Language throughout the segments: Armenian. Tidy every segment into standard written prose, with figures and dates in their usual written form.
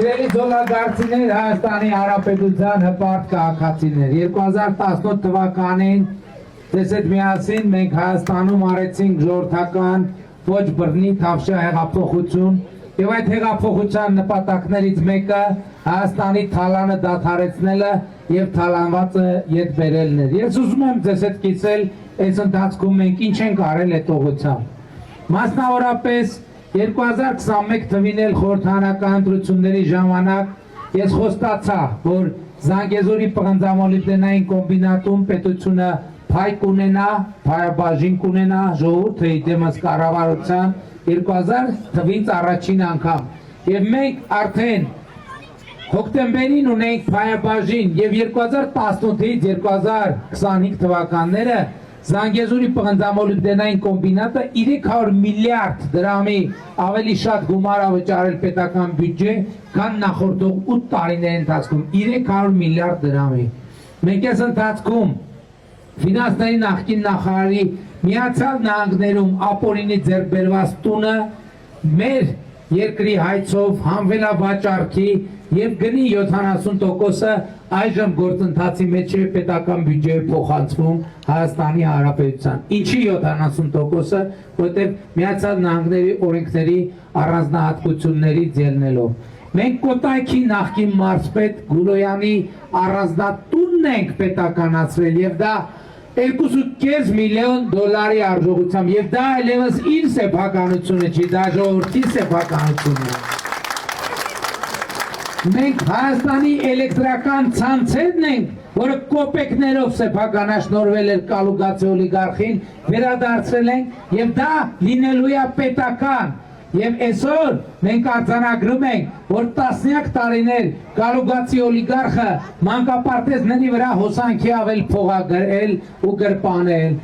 Սիրելի ձոլագործիներ, Հայաստանի Հանրապետության հպարտ քաղաքացիներ, 2018 թվականին ձեզ հետ միասին մենք Հայաստանում արեցինք ժողովրդական ոչ բռնի թավշյա հեղափոխություն եւ այդ հեղափոխության նպատակներից մեկը Հայաստանի թալանը դադարեցնելը եւ թալանվածը ետ բերելն էր։ Ես ուզում եմ ձեզ հետ կիսել այս ընթացքում մենք ինչ ենք արել այդ ուղղությամբ։ Մասնավորապես 2021 թվին էլ խորհրդարանական ընտրությունների ժամանակ ես խոստացա, որ Զանգեզուրի պղնձամոլիբդենային կոմբինատում պետությունը փայ կունենա, փայաբաժին կունենա ժողովուրդի դեմս կառավարության 2000 թվից առաջին անգամ։ Եվ մենք արդեն հոկտեմբերին ունենք փայաբաժին եւ 2018-ից 2025 թվականները Զանգեզուրի պղնձամոլիբդենային կոմբինատը 300 միլիարդ դրամի ավելի շատ գումար է վճարել պետական բյուջե, քան նախորդող 8 տարիների ընթացքում 300 միլիարդ դրամի։ Մենք այս ընթացքում ֆինանսների նախկին նախարարի Միացյալ Նահանգներում ապօրինի ձեռք բերված տունը մեր երկրի հայցով հանվելավաճառքի եւ գնի 70%-ը այժմ գործընթացի մեջ է պետական բյուջեի փոխանցվում Հայաստանի Հանրապետության։ Ինչի 70%-ը, որտեղ Միացյալ Նահանգների օրենքների առանձնահատկություններից ելնելով։ Մենք Կոտայքի նախկին մարզպետ Գուլոյանի առանձնատունն ենք պետականացրել եւ դա 2.5 միլիոն դոլարի արժողությամբ եւ դա այլևս իր սեփականությունը չի, դա ժողովրդի սեփականությունն է։ Մենք Հայաստանի էլեկտրական ցանցերն ենք, որը կոպեկներով սեփականաշնորհվել էր Կալուգացի օլիգարխին, վերադարձրել ենք եւ դա լինելու է պետական։ Եվ այսօր մենք արձանագրում ենք, որ տասնյակ տարիներ Կալուգացի օլիգարխը մանկապարտեզների վրա հոսանքի ավել փող է գրել ու գրպանել,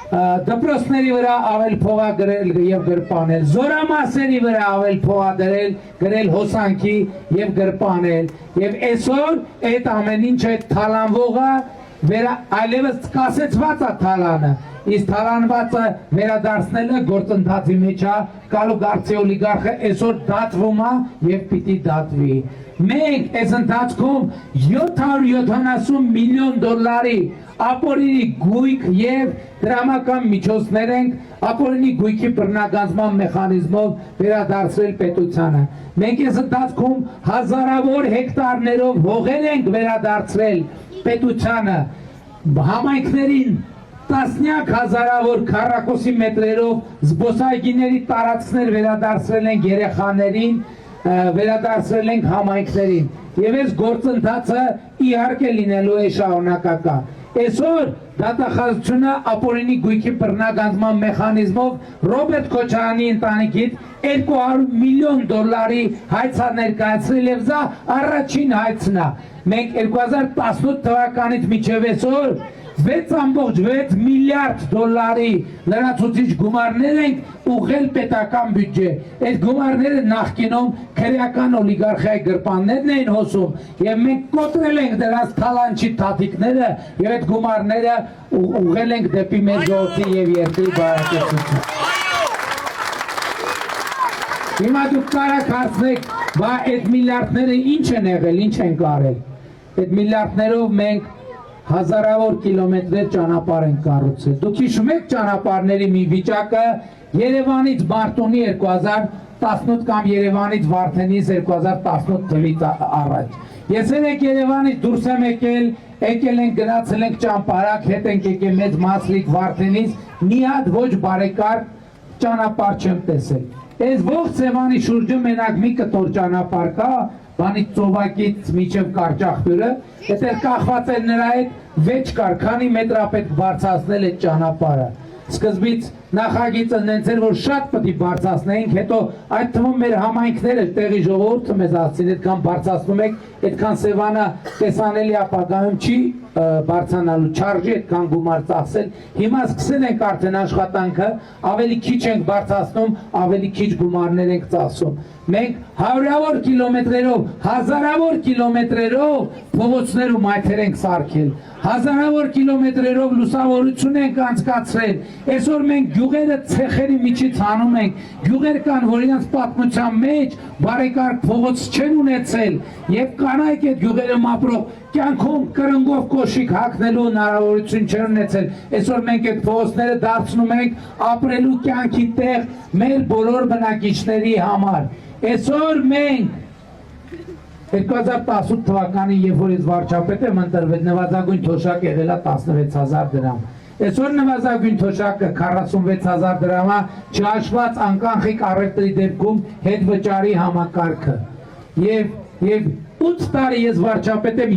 դպրոցների վրա ավել փող է գրել եւ գրպանել, զորամասերի վրա ավել փող է գրել հոսանքի եւ գրպանել։ Եվ այսօր այդ ամեն ինչը թալանվողը այլևս կասեցված է թալանը, իսկ թալանվածը վերադարձնելը գործընթացի մեջ է, Կալուգարցի օլիգարխը այսօր դատվում է եւ պիտի դատվի։ Մենք այս ընթացքում 770 միլիոն դոլարի ապօրինի գույք եւ դրամական միջոցներ ենք ապօրինի գույքի բռնագանձման մեխանիզմով վերադարձրել պետությանը։ Մենք այս ընթացքում հազարավոր հեկտարներով հողեր ենք վերադարձրել պետությանը, համայնքներին տասնյակ հազարավոր քառակուսի մետրերով զբոսայգիների տարածքներ վերադարձրել ենք երեխաներին, վերադարձրել ենք համայնքներին եւ այս գործընթացը իհարկե լինելու է շարունակական։ Այսօր դատախազությունը ապօրինի գույքի բռնագանձման մեխանիզմով Ռոբերտ Քոչարյանի ընտանիքից 200 միլիոն դոլարի հայց ներկայացրել եւ դա առաջին հայցն է։ Մենք 2018 թվականից մինչև այսօր 6.6 միլիարդ դոլարի լրացուցիչ գումարներ ենք ուղղել պետական բյուջե։ Այդ գումարները նախկինում քրեական օլիգարխիայի գրպաններն էին հոսում եւ մենք կոտրել ենք դրանց թալանչի թաթիկները եւ այդ գումարները ուղղել ենք դեպի մեր ժողովրդի եւ երկրի բարեկեցություն։ Հիմա դուք կարաք հարցնեք, բա այդ միլիարդները ինչ են եղել, ինչ են կարել։ Այդ միլիարդներով մենք հազարավոր կիլոմետրեր ճանապարհ են կառուցել։ Դուք հիշում եք ճանապարհների մի վիճակը Երևանից Մարտունի 2018 կամ Երևանից Վարդենիս 2018 թվից առաջ։ Ես եք Երևանից դուրս եմ եկել ենք գնացել ենք ճամփարակ, հետ ենք եկել մեծ Մասլիկ Վարդենիս, մի հատ ոչ բարեկարգ ճանապարհ չեմ տեսել։ Այս ողջ Սևանի շուրջը մենակ մի կտոր ճանապարհ կա, բանի ծովակից միջև Կարճախբյուրը, այդ էլ կախված էր նրա հետ 6 կար, քանի մետր է պետք բարձրացնել այդ ճանապարհը։ Սկզբից նախագիծը նենց էր, որ շատ պետք է բարձրացնեինք, հետո այդ թվում մեր համայնքները, տեղի ժողովուրդը մեզ ասեցին, այդքան բարձրացնում եք, այդքան Սևանը տեսանելի ապագայում չի բարձանալու չարժի այդքան գումար ծախսել, հիմա սկսել ենք արդեն աշխատանքը, ավելի քիչ ենք բարձրացնում, ավելի քիչ գումարներ ենք ծախսում։ Մենք հարյուրավոր կիլոմետրերով, հազարավոր կիլոմետրերով փողոցներ ու մայթեր ենք սարքել, հազարավոր կիլոմետրերով լուսավորություն ենք անցկացրել։ Այսօր մենք գյուղերը ցեխերի միջից հանում ենք, գյուղեր կան, որ իրենց պատմության մեջ բարեկարգ փողոց չեն ունեցել եւ կանայք այդ գյուղերը ապրող կյանքում կրնգով կոշիկ հագնելու հնարավորություն չեն ունեցել։ Այսօր մենք այդ փողոցները դարձնում ենք ապրելու կյանքի տեղ մեր բոլոր բնակիչների համար։ Այսօր մենք 2018 թվականին, երբ որ ես վարչապետ եմ ընտրվել, նվազագույն թոշակ եղել է 16,000 դրամ։ Այսօր նվազագույն թոշակը 46,000 դրամ է, չհաշված անկանխիկ առևտրի դեպքում հետվճարի համակարգը։ Եվ 8 տարի ես վարչապետ եմ,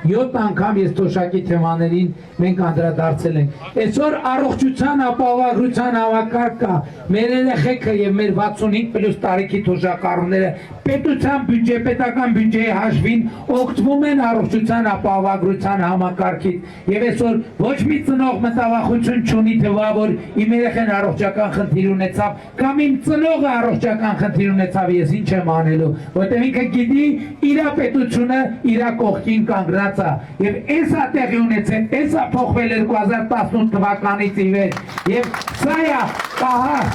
7 անգամ ես թոշակի թեմաներին մենք անդրադարձել ենք։ Այսօր առողջության ապահովագրության համակարգ կա, մեր երեխեքը եւ մեր 65+ տարեկի թոշակառուները պետության բյուջե, պետական բյուջեի հաշվին օգտվում են առողջության ապահովագրության համակարգից։ Եվ այսօր ոչ մի ծնող մտավախություն չունի թվա, որ իմ երեխան առողջական խնդիր ունեցավ, կամ իմ ծնողը առողջական խնդիր ունեցավ, ես ինչ եմ անելու, որտեղ ինքը գիտի իր պետությունը իր կողքին կանգնած է։ Եվ էսա տեղի ունեցել, էսա փոխվել 2018 թվականից ի վեր։ Եվ սա է պահար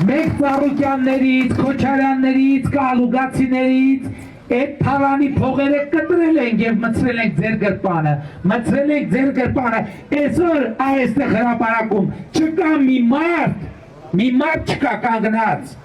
մեկ Ծառուկյաններից, Քոչարյաններից, Կալուգացիներից այդ թալանի փողերը կտրել ենք եւ մցրել ենք ձեր գրպանը, այսօր այստեղ հրապարակում չկա մի մարդ չկա կանգնած,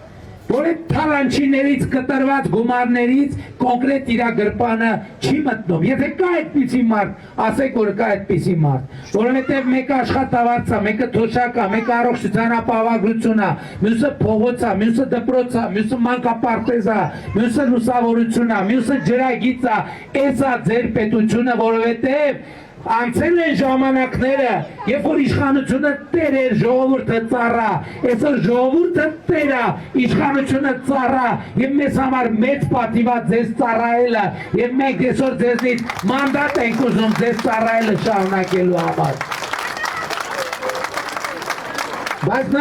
որ այդ թալանչիներից կտրված գումարներից կոնկրետ իր գրպանը չի մտնում։ Եթե կա այդպիսի մարդ, ասեք որ կա այդպիսի մարդ, որովհետև մեկը աշխատավարձ է, մեկը թոշակ է, մեկը առողջության ապահովագրություն է, մյուսը փողոց է, մյուսը դպրոց է, մյուսը մանկապարտեզ է, մյուսը լուսավորություն է, մյուսը ջրագիծ է, էս է ձեր պետությունը, որովհետև անցել են ժամանակները, երբ որ իշխանությունը տեր էր, ժողովուրդը ծառա, այսօր ժողովուրդը տեր է, իշխանությունը ծառա, եւ մեզ համար մեծ պատիվ է ձեզ ծառայելը, եւ մենք այսօր ձեզնից մանդատ ենք ուզում ձեզ ծառայելը շարունակելու համար։ Բայց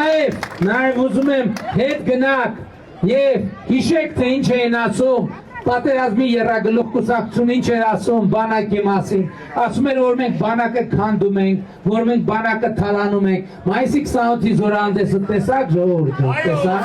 նաեւ ուզում եմ հետ գնաք եւ հիշեք թե ինչ էին ասում պատերազմի եռագլուխ կուսակցությունը ինչ էր ասում բանակի մասին, ասում էր որ մենք բանակը քանդում ենք, որ մենք բանակը թալանում ենք։ Մայիսի 28-ի զորահանդեսը տեսակ ժողովուրդ, տեսակ։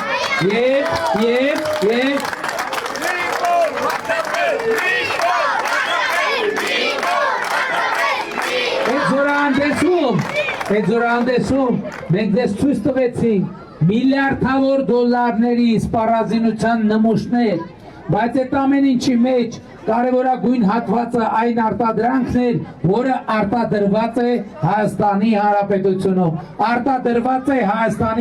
Այդ զորահանդեսում մենք դες ցույց տվեցինք միլիարդավոր դոլարների սպառազինության նմուշներ, բայց այդ ամեն ինչի մեջ կարևորագույն հատվածը այն արտադրանքն էր, որը արտադրված է Հայաստանի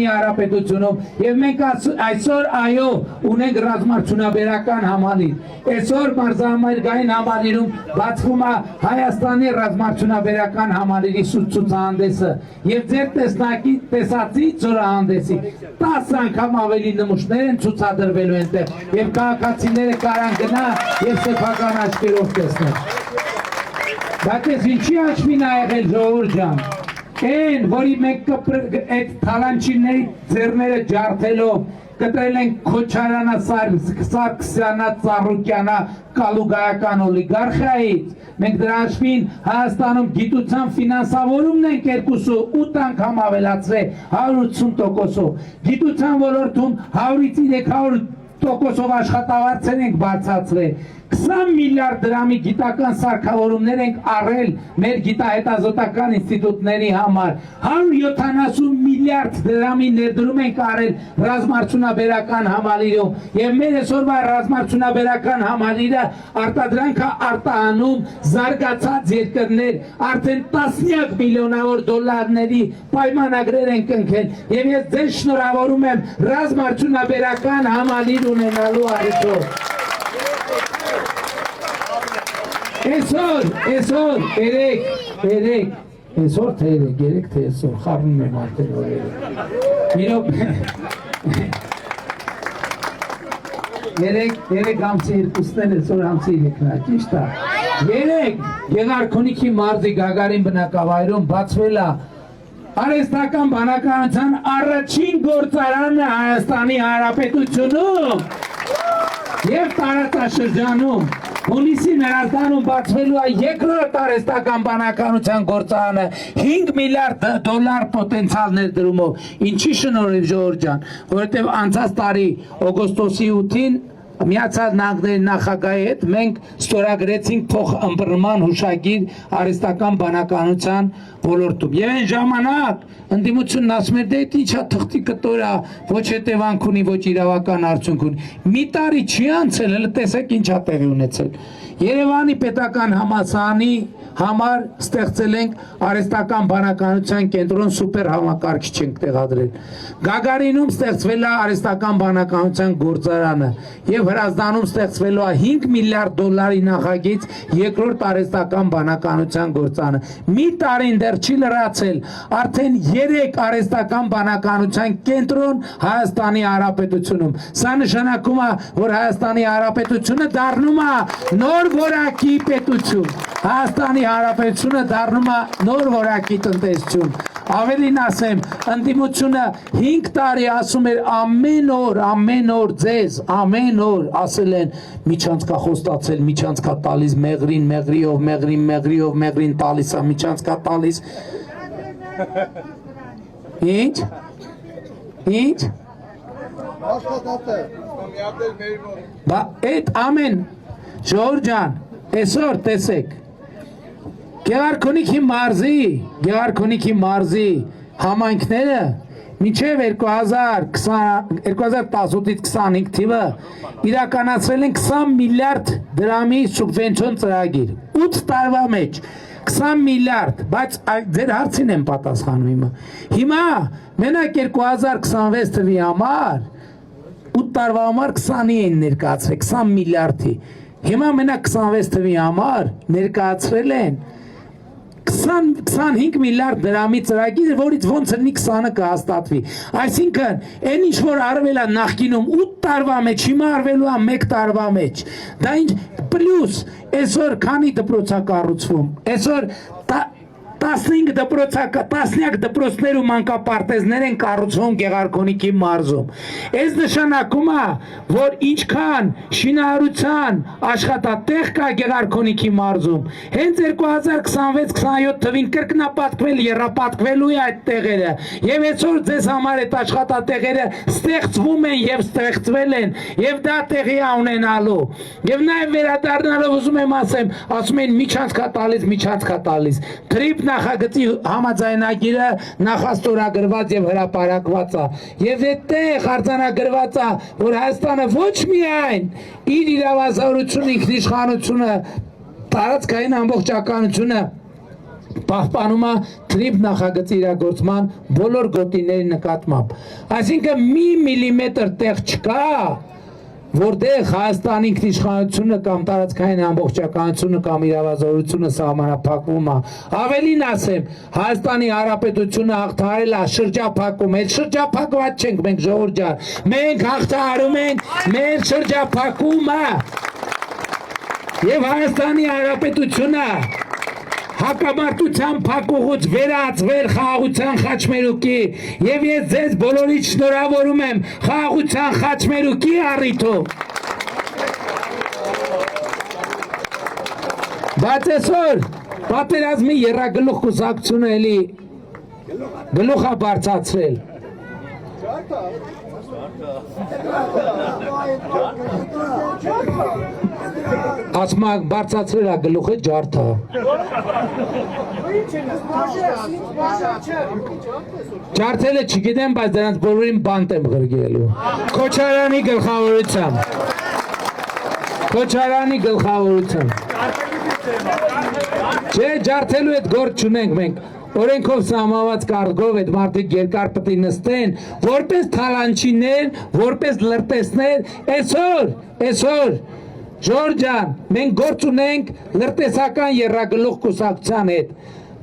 Հանրապետությունում, եւ մենք այսօր այո ունենք ռազմարտունաբերական համալիր։ Այսօր մարզամերգային համալիրում բացվում է Հայաստանի ռազմարտունաբերական համալիրի ցուցահանդեսը եւ ձեր տեսածի զորահանդեսի 10 անգամ ավելի նմուշներ են ցուցադրվելու այնտեղ եւ քաղաքացիները կարան գնա եւ սեփական աչքերով տեսնել։ Բայց ես ինչի աչքին ա եղել ժողովուրդ ջան, այն որի մենք այդ թալանչիների ձեռները ջարդելով կտրել ենք Քոչարյանա, Սարգսյանա, Ծառուկյանա, Կալուգայական օլիգարխիայից, մենք դրա հաշվին Հայաստանում գիտության ֆինանսավորումն ենք 2.8 անգամ ավելացրել 180%-ով, գիտության ոլորտում 100-ից 300% աշխատավարձեր ենք բարձրացրել, 20 միլիարդ դրամի գիտական սարքավորումներ ենք առել մեր գիտահետազոտական ինստիտուտների համար, 170 միլիարդ դրամի ներդրում ենք առել ռազմարտունաբերական համալիրում եւ մեր այսօրվա ռազմարտունաբերական համալիրը արտադրանքը արտահանում զարգացած երկրներ, արդեն տասնյակ միլիոնավոր դոլարների պայմանագրեր են կնքել եւ ես ձեզ շնորհավորում եմ ռազմարտունաբերական համալիր ունենալու առիթով։ Այսօր, երեք թե այսօր, խառնում եմ արդեն օրերը։ երեք ամսի երկուսներ այսօր ամսի երկնա, ճիշտ է։ Երեք Գեղարքունիքի մարզի Գագարին բնակավայրում բացվել է արհեստական բանականության առաջին գործարանը Հայաստանի Հանրապետությունում եւ տարածաշրջանում։ Հունիսի ներարտանում բացվելու է երկրորդ արհեստական բանականության գործարանը 5 միլիարդ դոլար պոտենցիալ ներդրումով։ Ինչի շնորհիվ Ժողովուրդ ջան, որովհետեւ անցած տարի օգոստոսի 8-ին Միացյալ Նահանգների նախագահի հետ մենք ստորագրեցինք փոխըմբռնման հուշագիր արհեստական բանականության ոլորտում։ Եվ այն ժամանակ ընդդիմությունն ասում էր, դե ինչա թղթի կտոր է, ոչ հետևանք ունի, ոչ իրավական արդյունք ունի։ Մի տարի չի անցել, հələ տեսեք ինչա տեղի ունեցել։ Երևանի պետական համալսարանի համար ստեղծել ենք արհեստական բանականության կենտրոն, սուպեր համակարգիչ ենք տեղադրել։ Գագարինում ստեղծվել է արհեստական բանականության գործարանը եւ Հրազդանում ստեղծվելու է 5 միլիարդ դոլարի նախագիծ երկրորդ արհեստական բանականության գործարանը։ Մի տարին դեռ չի լրացել, արդեն 3 արհեստական բանականության կենտրոն Հայաստանի Հանրապետությունում։ Սա նշանակում է, որ Հայաստանի Հանրապետությունը դառնում է նոր որակի պետություն։ Հայաստանի Հանրապետությունը դառնում է նոր որակի տնտեսություն։ Ավելին ասեմ, ընդդիմությունը 5 տարի ասում էր ամեն օր ձեզ, ամեն օր ասել են միջանցքա խոստացել, միջանցքա տալիս մեղրին, մեղրին տալիս է, միջանցքա տալիս։ Ինչ? Բա այդ ամեն Ժողովուրդ ջան, այսօր տեսեք Գեղարքունիքի մարզի համայնքները մինչև 2018-ից 25 թիվը իրականացրել են 20 միլիարդ դրամի սուբվենցիոն ծրագիր 8 տարվա մեջ 20 միլիարդ, բայց ձեր հարցին եմ պատասխանում հիմա մենակ 2026 թվի համար 8 տարվա համար 20-ի են ներկայացրել 20 միլիարդի հիմա մենակ 26 թվի համար ներկայացրել են 25 միլիարդ դրամի ծրագիր, որից ոնց լինի 20-ը կհաստատվի։ Այսինքն, այն ինչ որ արվել է նախկինում 8 տարվա մեջ, հիմա արվելու է 1 տարվա մեջ։ Դա ինչ պլյուս այսօր քանի դպրոց է կառուցվում։ Այսօր 15 տասնյակ դպրոցներ ու մանկապարտեզներ են կառուցվում Գեղարքունիքի մարզում։ Այս նշանակում է, որ ինչքան շինարարության աշխատատեղ կա Գեղարքունիքի մարզում, հենց 2026-27 թվին կրկնապատկվել, եռապատկվելու է այդ տեղերը։ Եվ այսօր ձեզ համար այդ աշխատատեղերը ստեղծվում են եւ ստեղծվել են, եւ դա տեղի է ունենալու։ Եվ նաեւ վերադառնալով ուզում եմ ասում են միջանցքա տալիս։ Թրիփ նախագծի համաձայնագիրը նախաստորագրված եւ հրապարակված է եւ այդտեղ արձանագրված է որ Հայաստանը ոչ միայն իր իրավասարությունը ինքնիշխանությունը տարածքային ամբողջականությունը պահպանում է թրիփ նախագծի իրագործման բոլոր գոտիների նկատմամբ այսինքն մի միլիմետր տեղ չկա որտեղ Հայաստանի ինքնիշխանությունը կամ տարածքային ամբողջականությունը կամ իրավազորությունը սահմանափակվում է։ Ավելին ասեմ, Հայաստանի Հանրապետությունը հաղթահարել է շրջափակում, այդ շրջափակված չենք մենք Ժողովուրդ ջան, մենք հաղթահարում ենք մեր շրջափակումը։ Եվ Հայաստանի Հանրապետությունը հակամարտության փակուղուց վերածվել խաղաղության խաչմերուկի եւ ես ձեզ բոլորիդ շնորհավորում եմ խաղաղության խաչմերուկի առիթով բայց այսօր պատերազմի եռագլուխ կուսակցությունը էլի գլուխ է բարձրացրել ասма բարձրացրել է գլուխը ջարդը ջարդելը չգիտեմ բայց դրանց բոլորին բանտ եմ ղրգելու Քոչարյանի գլխավորությամբ չէ ջարդելու այդ գործ չունենք մենք օրենքով սահմանված կարգով այդ մարդիկ երկար պետք է նստեն որպես թալանչիներ, որպես լրտեսներ այսօր Ժորժ ջան, մենք գործ ունենք լրտեսական եռագլուխ կուսակցության հետ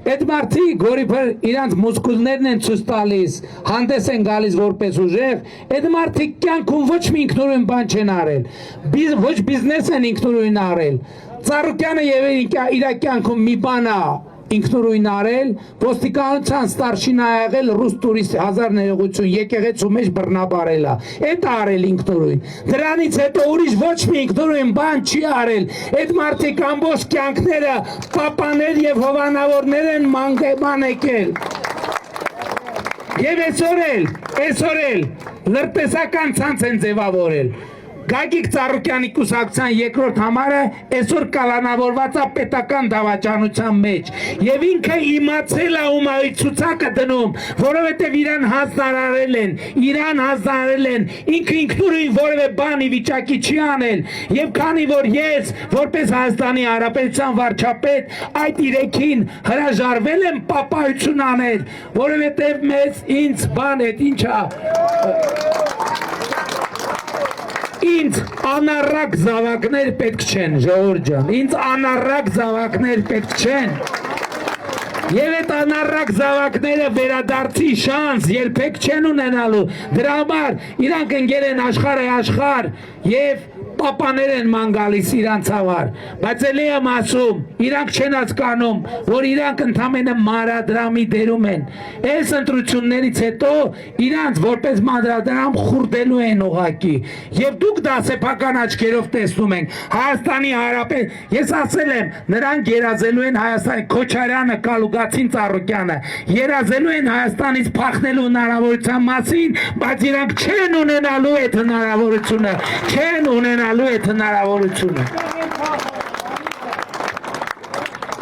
Այդ մարդիկ, որի որ իրանց մուսկուլներն են ցույց տալիս, հանդես են գալիս որպես ուժեղ, այդ մարդիկ կյանքում ոչ մի ինքնուրույն բան չեն արել, ոչ բիզնես են ինքնուրույն արել։ Ծառուկյանը եւ իր կյանքում մի բան է ինքնուրույն արել, ոստիկանության ստարշինա եղել ռուս տուրիստ 1000 ներողություն եկեղեցու մեջ բռնաբարել է։ Այդ արել ինքնուրույն։ Դրանից հետո ուրիշ ոչ մի ինքնուրույն բան չի արել։ Այդ մարդիկ ամբողջ կյանքները պապաներ եւ հովանավորներ են մանեկել։ Եվ այսօր էլ լրտեսական ցանց են ձևավորել։ Գագիկ Ծառուկյանի կուսակցության երկրորդ համարը այսօր կալանավորված է պետական դավաճանության մեջ եւ ինքը իմացել է ում է ցուցակը դնում, որովհետեւ իրան հանձնարարել են, ինքը ինքնուրույն որևէ բան ի վիճակի չի անել եւ քանի որ ես որպես Հայաստանի Հանրապետության վարչապետ այդ իրեքին հրաժարվել եմ պապայություն անել, որովհետեւ ինձ բան է ինչա Ինձ անառակ զավակներ պետք չեն, ժողովուրդ ջան, ինձ անառակ զավակներ պետք չեն։ Եվ այդ անառակ զավակները վերադարձի շանս երբեք չեն ունենալու։ Դրա համար իրանք ընկել են աշխարհ եւ պապաներ են ման գալիս իրանց համար, բայց էլի եմ ասում, իրանք չեն հասկանում, որ իրանք ընդամենը մանրադրամի դերում են։ Այս ընտրություններից հետո իրանք որպես մանրադրամ խուրդելու են ուղակի։ Եվ դուք դա սեփական աչքերով տեսնում եք։ Հայաստանի Հանրապետ, ես ասել եմ, նրանք երազելու են Հայաստանի Քոչարյանը, Կալուգացին, Ծառուկյանը, երազելու են Հայաստանից փախնելու հնարավորության մասին, բայց իրանք չեն ունենալու այդ հնարավորությունը, չեն ունենալու այդ հնարավորությունը։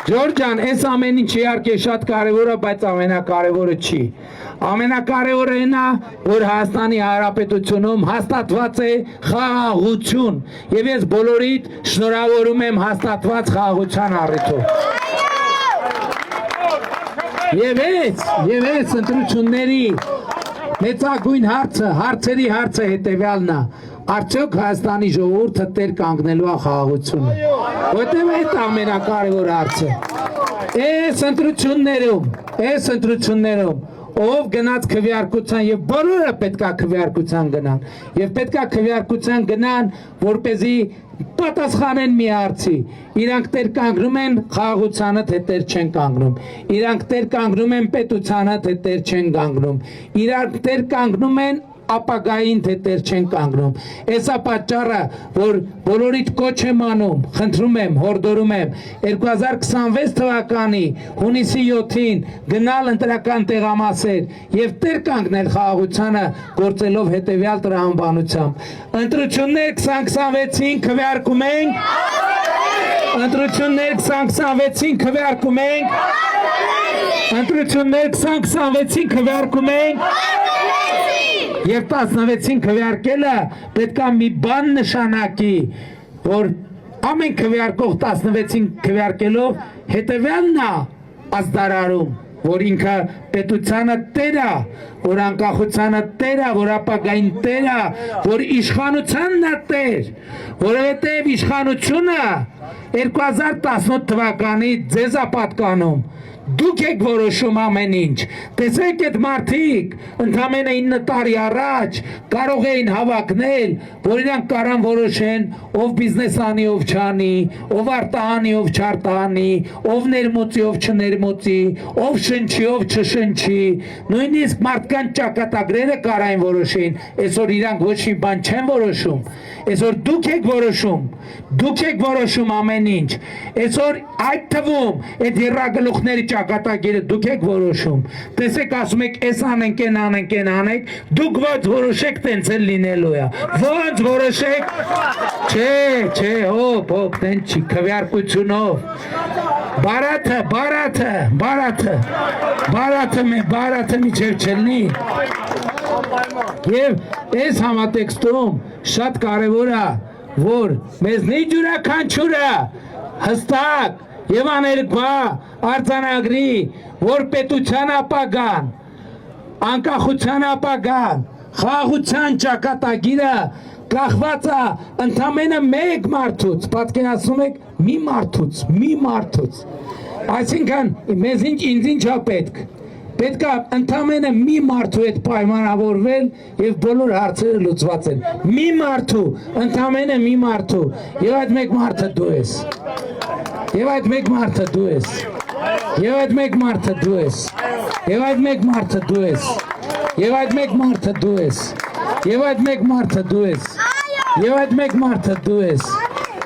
Ժորժ ջան, այս ամեն ինչ իհարկե շատ կարևոր է, բայց ամենակարևորը չի։ Ամենակարևորը այն է, որ Հայաստանի Հանրապետությունում հաստատված է խաղաղություն, եւ ես բոլորիդ շնորհավորում եմ հաստատված խաղաղության առիթով։ Եվ այս ընտրությունների մեծագույն հարցերի հարցը հետևյալն է. Արդյոք Հայաստանի ժողովուրդը տեր կանգնելու է խաղաղությունը։ Որտեղ է այդ ամենակարևոր հարցը։ Այս ընտրություններում ով գնաց քվեարկության եւ բոլորը պետքա քվեարկության գնան եւ պետքա քվեարկության գնան որպեսզի պատասխանեն մի հարցի իրանք տեր կանգնում են խաղաղությանը թե տեր չեն կանգնում իրանք տեր կանգնում են պետությանը թե տեր չեն կանգնում իրանք տեր կանգնում են ապագային թե տեր չեն կանգնում Էսա պատճառը որ բոլորիդ կոչ եմ անում խնդրում եմ հորդորում եմ 2026 թվականի հունիսի 7-ին գնալ ընտրական տեղամասեր եւ տեր կանգնել խաղաղությանը գործելով հետեւյալ տրամաբանությամբ ընտրություններ 2026-ին քվեարկում ենք ընտրություններ 2026-ին քվեարկում ենք ընտրություններ 2026-ին քվեարկում ենք Եվ 16-ին քվեարկելը պետքա մի բան նշանակի, որ ամեն քվեարկող 16-ին քվեարկելով հետևյալն է ազդարարում, որ ինքը պետությանը տեր է, որ անկախությանը տեր է, որ ապագային տեր է, որ իշխանությանն է տեր, որովհետև իշխանությունը 2018 թվականի ձեզ է պատկանում Դուք եք որոշում ամեն ինչ, տեսեք այդ մարդիկ ընդամենը 9 տարի առաջ կարող էին հավակնել, որ իրանք կարան որոշեն ով բիզնես անի, ով չանի, ով արտահանի, ով չարտահանի, ով ներմուծի, ով չներմուծի, ով շնչի, ով չշնչի, նույնիսկ մարդկանց ճակատագրերը կարային որոշեն, այսօր իրանք ոչ մի բան չեն որոշում, այսօր դուք եք որոշում ամեն ինչ, այսօր այդ թվում այդ երրագլուխների ճակատագիրը դուք եք որոշում, տեսեք ասում եք այս անենք, այն անենք, դուք ոնց որոշեք տենց էլ լինելու է, ոնց որոշեք, չէ, հոպ, տենց չի, քվեարկությունով, բարաթը միջև չլնի, և այս համատեքստում շատ կարևոր է, որ մեզնի ջուրաքանչյուրը հստակ և աներկվա արձանագրի, որ պետության ապագան, անկախության ապագան, խաղաղության ճակատագիրը կախված է ընդամենը մեկ մարդուց, պատկերացնում եք մի մարդուց, Այսինքն մեզ ինչ է պետք։ Պետք է ընդամենը մի մարդու հետ պայմանավորվել եւ բոլոր հարցերը լուծված են։ Մի մարդու, ընդամենը մի մարդու։ Եվ այդ մեկ մարդը դու ես։ Եվ այդ մեկ մարդը դու ես։ Եվ այդ մեկ մարդը դու ես։ Եվ այդ մեկ մարդը դու ես։ Եվ այդ մեկ մարդը դու ես։ Եվ այդ մեկ մարդը դու ես։ Եվ այդ մեկ մարդը դու ես։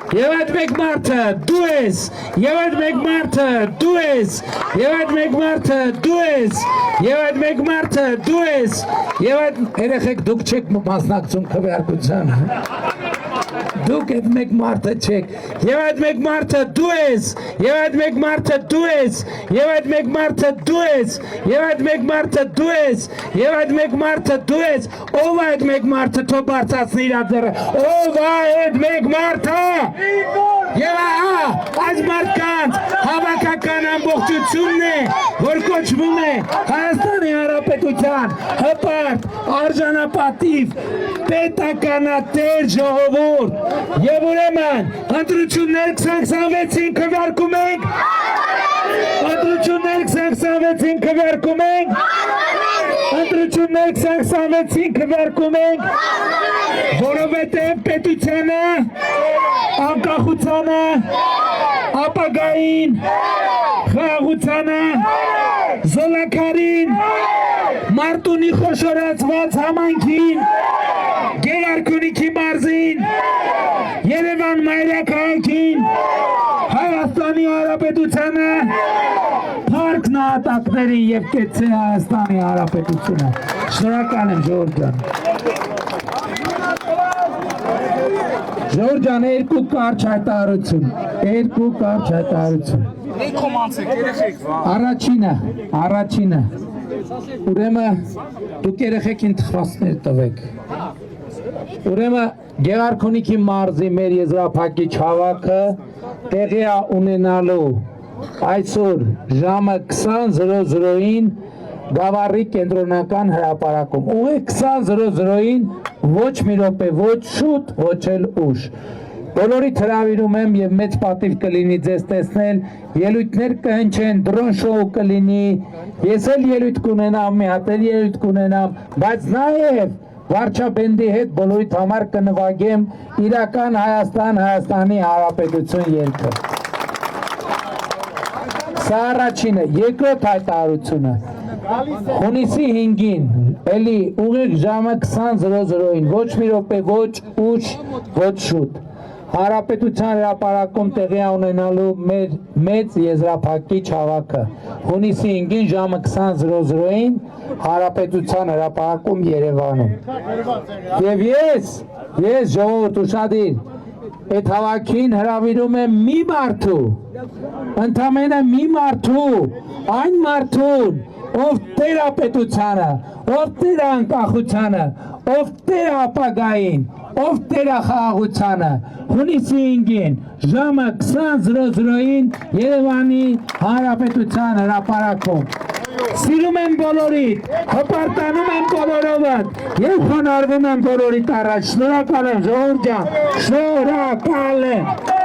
Եվ այդ մեկ մարդը դու ես, եւ այդ մեկ մարդը դու ես, եւ այդ մեկ մարդը դու ես, եւ այդ մեկ մարդը դու ես, եւ այդ երեխեք դուք չեք մասնակցում քվեարկությանը։ Դուք այդ մեկ մարդը չեք, եւ այդ մեկ մարդը դու ես, եւ այդ մեկ մարդը դու ես, եւ այդ մեկ մարդը դու ես, եւ այդ մեկ մարդը դու ես, եւ այդ մեկ մարդը դու ես, ով այդ մեկ մարդը թող բարձրացնի իր ձեռը, ով այդ մեկ մարդը։ Եվ այս մարդկանց հավաքական ամբողջությունն է, որ կոչվում է Հայաստանի Հանրապետության հպարտ, արժանապատիվ, պետականատեր ժողովուրդ։ Եվ ուրեմն ընտրություններ 2026-ին քվեարկում ենք։ Ընտրություններ 2026-ին քվեարկում ենք։ Ընտրություններ 2026-ին քվեարկում ենք, որովհետև պետությանը, անկախությանը, ապագային, խաղաղությանը, զոլակարին, Մարտունի խոշորացված համայնքին, Գերարքունիքի մարզին, Երևան մայրաքաղաքին, Հայաստանի Հանրապետությանը, Փառք նահատակներին եւ կեցցե Հայաստանի Հանրապետությունը։ Շնորհակալ եմ Ժողովուրդ ջան։ Ժողովուրդ ջան, երկու կարճ հայտարարություն։ Առաջինը, ուրեմն դուք երեխեքին թխվածներ տվեք։ Ուրեմն Գեղարքունիքի մարզի մեր եզրափակիչ հավաքը տեղի է ունենալու այսօր ժամը 20:00-ին Գավառի կենտրոնական հրապարակում։ Ուղիղ 20:00-ին ոչ մի րոպե, ոչ շուտ, ոչ էլ ուշ։ Բոլորիդ հրավիրում եմ եւ մեծ պատիվ կլինի ձեզ տեսնել, ելույթներ կհնչեն, դրոն շոու կլինի, ես էլ ելույթ կունենամ, մի հատ էլ ելույթ կունենամ, բայց նաեւ վարչապետի հետ բոլորիդ համար կնվագեմ իրական Հայաստան, Հայաստանի Հանրապետություն երգը։ Սա առաջինը, երկրորդ հայտարարությունը։ Հունիսի 5-ին, էլի ուղիղ ժամը 20:00-ին, ոչ մի րոպե, ոչ ուշ, ոչ շուտ։ Հանրապետության հրապարակում տեղի ունենալու մեր մեծ եզրափակիչ հավաքը։ Հունիսի 5-ին ժամը 20:00-ին Հանրապետության հրապարակում Երևանում։ Եվ ես ժողովուրդ ուշադիր, այդ հավաքին հրավիրում եմ մի մարդու, ընդամենը մի մարդու, այն մարդուն, ով տեր ապետությանը, ով տեր անկախությանը, ով տեր ապագային, ով տեր խաղաղությանը, հունիսի 5-ին ժամը 20:00-ին Երևանի Հանրապետության հրապարակում։ Սիրում եմ բոլորիդ, հպարտանում եմ բոլորովդ եւ խոնարհվում եմ բոլորիդ առաջ։ Շնորհակալ եմ Ժողովուրդ ջան, շնորհակալ եմ։